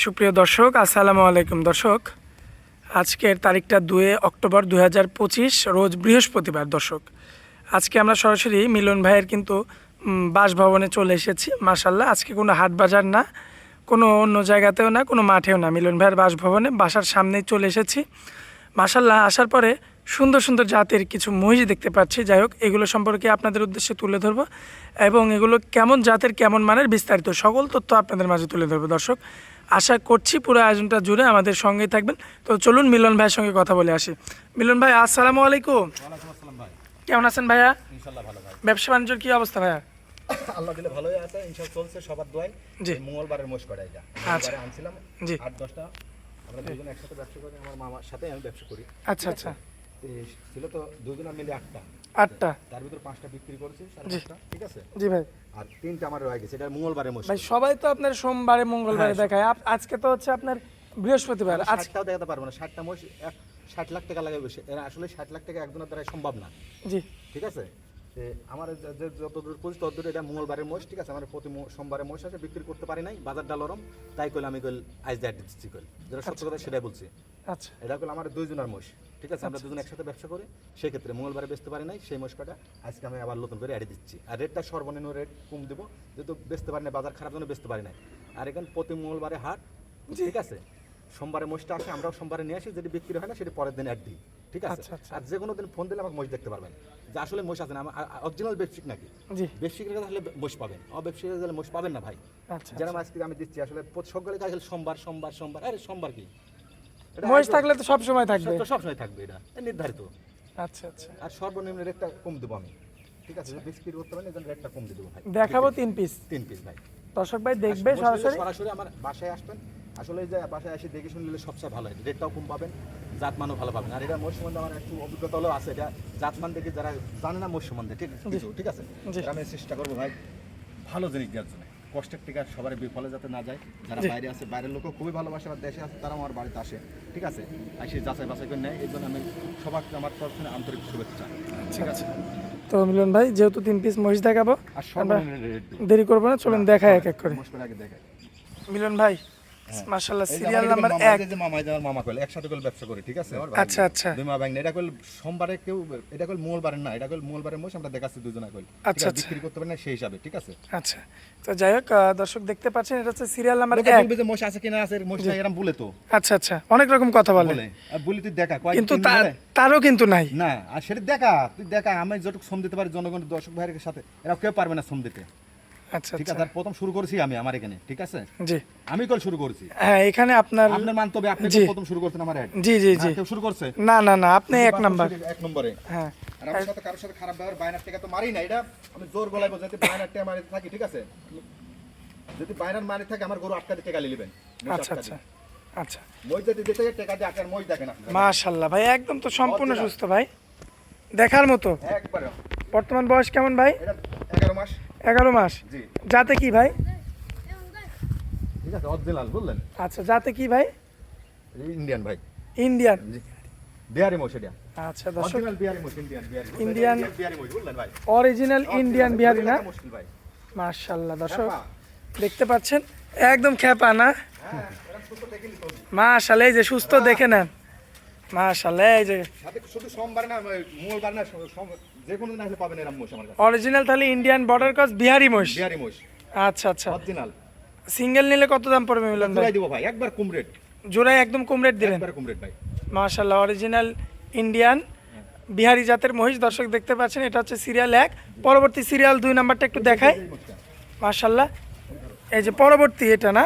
সুপ্রিয় দর্শক, আসসালামু আলাইকুম। দর্শক, আজকের তারিখটা 2 অক্টোবর 2025, রোজ বৃহস্পতিবার। দর্শক, আজকে আমরা সরাসরি মিলন ভাইয়ের কিন্তু বাসভবনে চলে এসেছি। মাশাল্লাহ, আজকে কোনো হাট বাজার না, কোনো অন্য জায়গাতেও না, কোনো মাঠেও না, মিলন ভাইয়ের বাসভবনে বাসার সামনেই চলে এসেছি। মাশাল্লাহ, আসার পরে সুন্দর সুন্দর জাতের কিছু মহিষ দেখতে পাচ্ছি। যাই হোক, এগুলো সম্পর্কে আপনাদের উদ্দেশ্যে তুলে ধরবো এবং এগুলো কেমন জাতের, কেমন মানের, বিস্তারিত সকল তথ্য আপনাদের মাঝে তুলে ধরবো। দর্শক, আশা করছি পুরো আয়োজনটা জুড়ে আমাদের সঙ্গেই থাকবেন। তো চলুন মিলন ভাইয়ের সঙ্গে কথা বলে আসি। মিলন ভাই, আসসালামু আলাইকুম। কেমন আছেন ভাইয়া? ইনশাআল্লাহ ভালো ভাই। ব্যবসা বাণিজ্যের কি অবস্থা ভাইয়া? আল্লাহ দিলে ভালোই আছে, ইনশাআল্লাহ চলছে সবার দোয়ায়। জি। মঙ্গলবারের মোষ করা এটা। আচ্ছা। মঙ্গলবারে আনছিলাম জি। 8-10টা। আমরা দুজন একসাথে ব্যবসা করি, আমার মামার সাথে আমি ব্যবসা করি। আচ্ছা আচ্ছা। ছিল তো দুজনে মিলে 8টা। 8টা। তার ভিতর 5টা বিক্রি করেছি, সাড়ে জি। 5টা, ঠিক আছে? জি ভাই। আর 3টা আমার রয়ে গেছে, এটা মঙ্গলবারের মোষ। ভাই, সবাই তো আপনার সোমবারে মঙ্গলবারে হ্যাঁ, দেখায়, আজকে তো হচ্ছে আপনার বৃহস্পতিবার। আজকে 60টাও দেখাতে পারবো না, 60টা মোষ 60 লাখ টাকা লাগে বসে। এরা আসলে 60 লাখ টাকা একজনের দ্বারা সম্ভব না, জি। ঠিক আছে? আমার যতদূর পরিচিত ততদূর এটা মঙ্গলবারের মোষ, ঠিক আছে? আমার প্রতি সোমবারে মোষ আছে, বিক্রি করতে পারি নাই, বাজারটা নরম, তাই কইলে আমি কইল আইজ দেয় দিচ্ছি, কইল যেটা সত্য কথা সেটাই বলছি। আচ্ছা এটা কইল আমার দুইজনের মোষ, ঠিক আছে? আমরা দুজন একসাথে ব্যবসা করি, সেক্ষেত্রে মঙ্গলবারে বেচতে পারি নাই, সেই মোষ কাটা আজকে আমি আবার নতুন করে অ্যাডে দিচ্ছি। আর রেটটা সর্বনিম্ন রেট কম দেবো, যেহেতু বেচতে পারি না, বাজার খারাপ জন্য বেচতে পারি নাই। আর এখানে প্রতি মঙ্গলবারে হাট, ঠিক আছে? সোমবারে মোষটা আসে, আমরাও সোমবারে নিয়ে আসি, যদি বিক্রি হয় না সেটা পরের দিন অ্যাড দিই, ঠিক আছে? আচ্ছা, আচ্ছা। আর যে কোনো দিন ফোন দিলে আমাকে মোষ দেখতে পারবেন যে আসলে মোষ আছে না, আমার অরিজিনাল ব্যবসায়িক নাকি। জি। ব্যবসায়িকের কাছে আসলে মোষ পাবেন, অব্যবসায়িকের কাছে মোষ পাবেন না ভাই। আচ্ছা। যেরকম আজকে আমি দিচ্ছি, আসলে সকলের কাছে সোমবার সোমবার সোমবার, আরে সোমবার কি, এটা মহিষ থাকলে তো সব সময় থাকবে। সব সময় থাকবে, এটা নির্ধারিত। আচ্ছা আচ্ছা। আর সর্বনিম্ন রেটটা কম দেবো আমি, ঠিক আছে? বিস্কিট করতে পারেন, এই রেটটা কম দিয়ে দেবো ভাই। দেখাবো 3 পিস। 3 পিস ভাই। দর্শক ভাই দেখবে মোষ নিলে সরাসরি। সরাসরি আমার বাসায় আসবেন, আসলে যে বাসায় এসে দেখে শুনে নিলে সবচেয়ে ভালো হয়, রেটটাও কম পাবেন, জাতমানও ভালো পাবেন। আর এটা মোষ সম্বন্ধে আমার একটু অভিজ্ঞতা হলেও আছে, এটা জাতমান দেখে যারা জানে না মোষ সম্বন্ধে, ঠিক কিছু, ঠিক আছে? জি। আমি চেষ্টা করবো ভাই ভালো জিনিস দেওয়ার জন্য, কষ্টের টিকা সবার বিফলে যাতে না যায়। যারা জি। বাইরে আছে, বাইরের লোকও খুবই ভালোবাসে, আমার দেশে আছে, তারাও আমার বাড়িতে আসে, ঠিক আছে? আর সে যাচাই বাছাই করে নেয়, এই জন্য আমি সবাইকে আমার তরফ থেকে আন্তরিক শুভেচ্ছা, ঠিক আছে? তো মিলন ভাই, যেহেতু 3 পিস মহিষ দেখাবো, আর সর্বনিম্ন রেট দিই। দেরি করবো না, চলুন দেখাই এক এক করে। মোষ করে আগে দেখাই। মিলন ভাই, মাশাআল্লাহ, এই যে সিরিয়াল আমার নাম্বার মামা, 1। এই যে মামা, এই যে আমার মামা কইল একসাথে কইল ব্যবসা করি, ঠিক আছে? আচ্ছা আচ্ছা। দুই মা ব্যাংক না, এটা কইল সোমবারে কেউ, এটা কইল মঙ্গলবারে না, এটা কইল মঙ্গলবারে মোষ আমরা দেখাচ্ছি দুজনে কইল, ঠিক আচ্ছা, আছে? আচ্ছা। বিক্রি করতে পারেন না সেই হিসাবে, ঠিক আছে? আচ্ছা। তো যাই হোক, দর্শক দেখতে পাচ্ছেন, এটা হচ্ছে সিরিয়াল নাম্বার লোকে 1। বলবে যে মোষ আছে কিনা, আছে মোষ নাই, এরকম বলে তো আচ্ছা আচ্ছা, অনেক রকম কথা বলে, বলে আর বলি তুই দেখা কয় কিন্তু তিন বলে? তারও কিন্তু নাই। না, আর সেটা দেখা, তুই দেখা, আমি যতটুকু শ্রম দিতে পারি জনগণের, দর্শক ভাইয়ের সাথে, এরা কেউ পারবে না শ্রম দিতে, আচ্ছা ঠিক আচ্ছা। আছে? আর প্রথম শুরু করেছি আমি আমার এখানে, ঠিক আছে? জি। আমি কল শুরু করেছি, হ্যাঁ, এখানে আপনার। আপনার মানতবে আপনি জি। তো প্রথম শুরু করছেন আমার অ্যাড। জি জি জি। কেউ শুরু করছে? না না না, আপনি 1 নাম্বার। 1 নম্বরে। হ্যাঁ। আর আমার সাথে কারোর সাথে খারাপ ব্যবহার, বায়নার টাকা তো মারি না, এটা আমি জোর গলায় বলছি, যদি বায়নার টাকা মারি থাকি, ঠিক আছে? যদি বায়নার মারি থাকে, আমার গরু 8 টাকা টাকা নিবেন। আচ্ছা আচ্ছা আচ্ছা। মই যদি দিতে টাকা দিয়ে আকার মই দেখেন আপনি। মাশাআল্লাহ ভাই, একদম তো সম্পূর্ণ সুস্থ ভাই, দেখার মতো। একবারে। বর্তমান বয়স কেমন ভাই? এটা 11 মাস। 11 মাস। জি। যাতে কি ভাই? ঠিক আছে, অরিজিনাল বললেন? আচ্ছা, যাতে কি ভাই? ইন্ডিয়ান ভাই। ইন্ডিয়ান। জি। বিহারি মোষ এটা। আচ্ছা দর্শক, অরিজিনাল বিহারি মোষ, ইন্ডিয়ান বিহারি। ইন্ডিয়ান বিহারি মোষ বললেন ভাই? অরিজিনাল ইন্ডিয়ান বিহারি না? মুশকিল ভাই। মাশাআল্লাহ দর্শক, হ্যাঁ, দেখতে পাচ্ছেন, একদম খেপা না? এরা সুস্থ দেখে নিতে হবে। মাশাআল্লাহ, এই যে সুস্থ দেখে নেন। মাশাআল্লাহ, এই যে সাথে শুধু সোমবার না, মঙ্গলবার না, যে কোনো দিন আসলে পাবেন এরকম মোষ আমার কাছে। অরিজিনাল তাহলে ইন্ডিয়ান বর্ডার ক্রস বিহারি মহিষ। বিহারি মোষ আচ্ছা আচ্ছা। অরিজিনাল। সিঙ্গেল নিলে কত দাম পড়বে মিলন ভাই? জোড়াই দিব ভাই, একবার কম রেট, জোড়ায় একদম কম রেট দিবেন? একবার কম রেট ভাই। মাশাআল্লাহ, অরিজিনাল ইন্ডিয়ান বিহারি জাতের মহিষ দর্শক দেখতে পাচ্ছেন, এটা হচ্ছে সিরিয়াল 1। পরবর্তী সিরিয়াল 2 নাম্বারটা একটু দেখাই। মাশাআল্লাহ, এই যে পরবর্তী, এটা না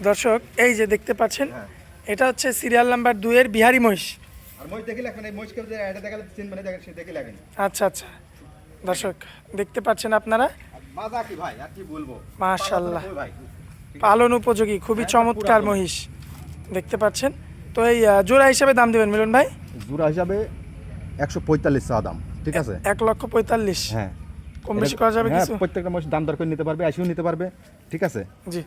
দর্শক, এই যে দেখতে পাচ্ছেন, এটা হচ্ছে সিরিয়াল নাম্বার 2 এর বিহারি মহিষ। আর মই দেখি লেখেন, এই মোষকে যে এটা দেখালে চিনবেন, দেখেন সে দেখি লেখেন। আচ্ছা আচ্ছা। দর্শক দেখতে পাচ্ছেন আপনারা, বাজা কি ভাই, আর কি বলবো? মাশাআল্লাহ, পালা তো ভাই। পালন উপযোগী, খুবই চমৎকার মহিষ দেখতে পাচ্ছেন। তো এই জোড়া হিসাবে দাম দিবেন মিলন ভাই? জোড়া হিসাবে 145 চা দাম, ঠিক আছে? 1,45,000। হ্যাঁ, কম বেশি করা যাবে হ্যাঁ, কিছু? প্রত্যেকটা মোষ দাম দর করে নিতে পারবে, আসিও নিতে পারবে, ঠিক আছে? জি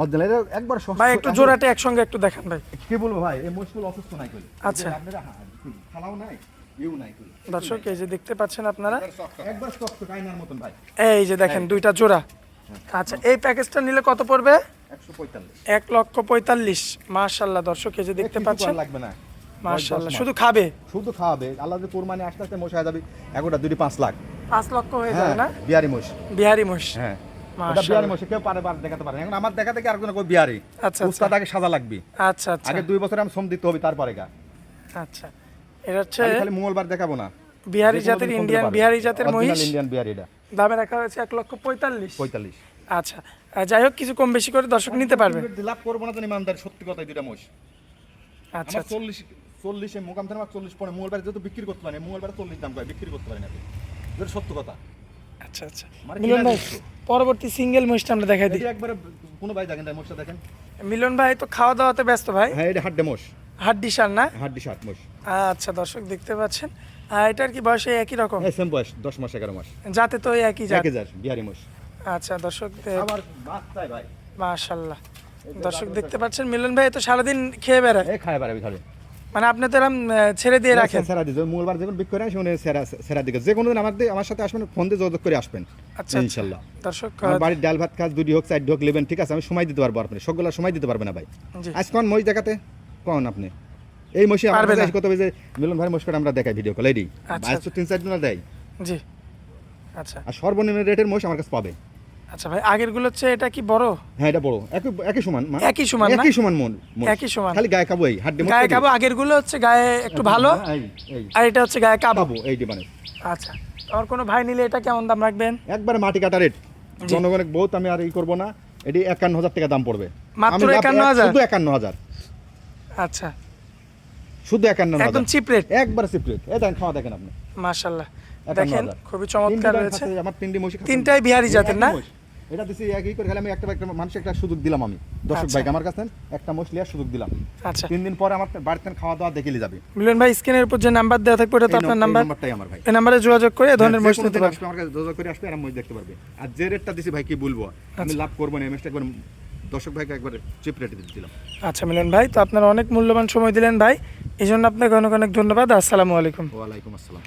অরিজিনাল এটা একবার সস্তা। ভাই, একটু জোড়াটা একসঙ্গে একটু দেখান ভাই। কি বলবো ভাই, এই মোষগুলো অসুস্থ নাই কই। আচ্ছা। আপনারা খালাও নাই, ইউ নাই কই। দর্শক এই যে দেখতে পাচ্ছেন আপনারা, একবার স্টক তো কাইনার মতন ভাই। এই যে দেখেন 2টা জোড়া। আচ্ছা, এই প্যাকেজটা নিলে কত পড়বে? 145 1,45,000 মাশাআল্লাহ দর্শক এই যে দেখতে কিছু পাচ্ছেন করা লাগবে না মাশাআল্লাহ 10 মাস। শুধু খাবে শুধু খাওয়াবে আল্লাহ যদি কোরবানি আস্তে আস্তে মোষ হয়ে যাবে এগোটা 5 লাখ 5 লক্ষ হয়ে হ্যাঁ যাবে না বিহারি মোষ বিহারি মোষ হ্যাঁ ওটা মাশাআল্লাহ। বিহারি মোষ কেউ পারে বার দেখাতে পারে না। এখন আমার দেখা থেকে আর কোনো বিহারি আচ্ছা উস্তাদ আগে সাজা লাগবে আচ্ছা আচ্ছা আগে 2 বছর আমি শ্রম দিতে হবে তারপরে গা আচ্ছা এটা হচ্ছে খালি খালি মঙ্গলবার দেখাবো না বিহারি যে কোনো জাতের দিন কমতে ইন্ডিয়ান পারে। বিহারি জাতের Original মহিষ ইন্ডিয়ান বিহারি এটা দামে রাখা হয়েছে 1,45,000 45 আচ্ছা যাই হোক কিছু কম বেশি করে দর্শক নিতে পারবে লাভ করবো না তো ইমানদার সত্যি কথাই দুইটা মোষ আচ্ছা আমার 40 এ মোকাম থানা 40 পরে মঙ্গলবার যেহেতু বিক্রি করতে পারে মঙ্গলবার 40 দাম করে বিক্রি করতে পারে না এটা সত্য কথা আচ্ছা আচ্ছা মানে মিলন কিনা ভাই দিচ্ছি। পরবর্তী সিঙ্গেল মহিষটা আমরা দেখাই দিই এটা একবারে কোনো ভাই দেখেন মোষটা দেখেন মিলন ভাই তো খাওয়া দাওয়াতে ব্যস্ত ভাই হ্যাঁ এটা হাড্ডে মোষ হাড্ডি সার না হাড্ডি শার্ট মোষ আচ্ছা দর্শক দেখতে পাচ্ছেন এটার কি বয়স এই একই রকম হ্যাঁ সেম বয়স 10 মাস 11 মাস যাতে তো এই একই জাত 1000 বিহারি মোষ আচ্ছা দর্শক আবার বাচ্চাই ভাই মাশাআল্লাহ দর্শক দেখতে পাচ্ছেন মিলন ভাই তো সারাদিন খেয়ে বেড়ায় এই খায় পারে খালি মানে আপনি তো এরকম ছেড়ে দিয়ে রাখেন সেরা দিতে মঙ্গলবার যখন বিক্রি করে আসে উনি সেরা দিকে যে কোনো দিন আমার সাথে আসবেন ফোন দিয়ে যোগাযোগ করে আসবেন আচ্ছা ইনশাআল্লাহ দর্শক আমার বাড়ির ডাল ভাত কাজ 2 হোক 4 হোক নেবেন ঠিক আছে আমি সময় দিতে পারবো আপনি সবগুলা সময় দিতে পারবে না ভাই জি আজ কোন মই দেখাতে কোন আপনি এই মশি আমার পারবে না। কাছে কত বেজে মিলন ভাই মশকাটা আমরা দেখাই ভিডিও কল এডি আচ্ছা, আজ তো 3-4 দিন দেয় জি আচ্ছা আর সর্বনিম্ন রেটের মোষ আমার কাছে পাবে আচ্ছা ভাই আগের গুলো হচ্ছে এটা কি বড় হ্যাঁ এটা বড় একই সমান মা। একই সমান না? একই সমান মন মোষ। একই সমান। খালি গায়ে কাবু এই হাড্ডি মোষ গায়ে কাবো আগের গুলো হচ্ছে গায়ে একটু ভালো এই আর এটা হচ্ছে গায়ে কাবো কাবু এই ডিমানে আচ্ছা আমার কোনো ভাই নিলে এটা কেমন দাম রাখবেন একবারে মাটি কাটা রেট জি। জনগণের বহুত আমি আর ই করব না এটি 51000 টাকা দাম পড়বে মাত্র আমি 51,000? শুধু 51000 আচ্ছা শুধু 51000 একদম চিপ রেট একবারে সিপ্রেট এই দেখেন খাওয়া দেখেন আপনি মাশাআল্লাহ 51,000 দেখেন খুবই চমৎকার তিনটি রয়েছে গায়ে আমার তিনটি মহিষ তিনটাই বিহারি জাতের না? এটা দিছি একই করে খালি আমি একটা মানুষ একটা সুযোগ দিলাম আমি দর্শক আচ্ছা। ভাই আমার কাছে একটা মোষ লিয়ার সুযোগ দিলাম আচ্ছা 3 দিন পরে আমার বাড়িতে খাওয়া দাওয়া দেখিলে যাবে মিলন ভাই স্ক্রিনের উপর যে নাম্বার দেওয়া থাকবে ওটা তো এই আপনার এই নাম্বার নাম্বারটাই আমার ভাই এই নাম্বারে যোগাযোগ করে এই ধরনের যে মহিষ কোনো নিতে দিন পারবেন আসবে আমার কাছে যোগাযোগ করে আসবে আর মই দেখতে পারবে আর যে রেটটা দিছি ভাই কি বলবো আমি আচ্ছা। লাভ করব না এমএসটা একবার দর্শক ভাইকে একবার চিপ রেটে দিলাম আচ্ছা মিলন ভাই তো আপনার অনেক মূল্যবান সময় দিলেন ভাই এই জন্য আপনাকে অনেক অনেক ধন্যবাদ আসসালামু আলাইকুম ওয়ালাইকুম আসসালাম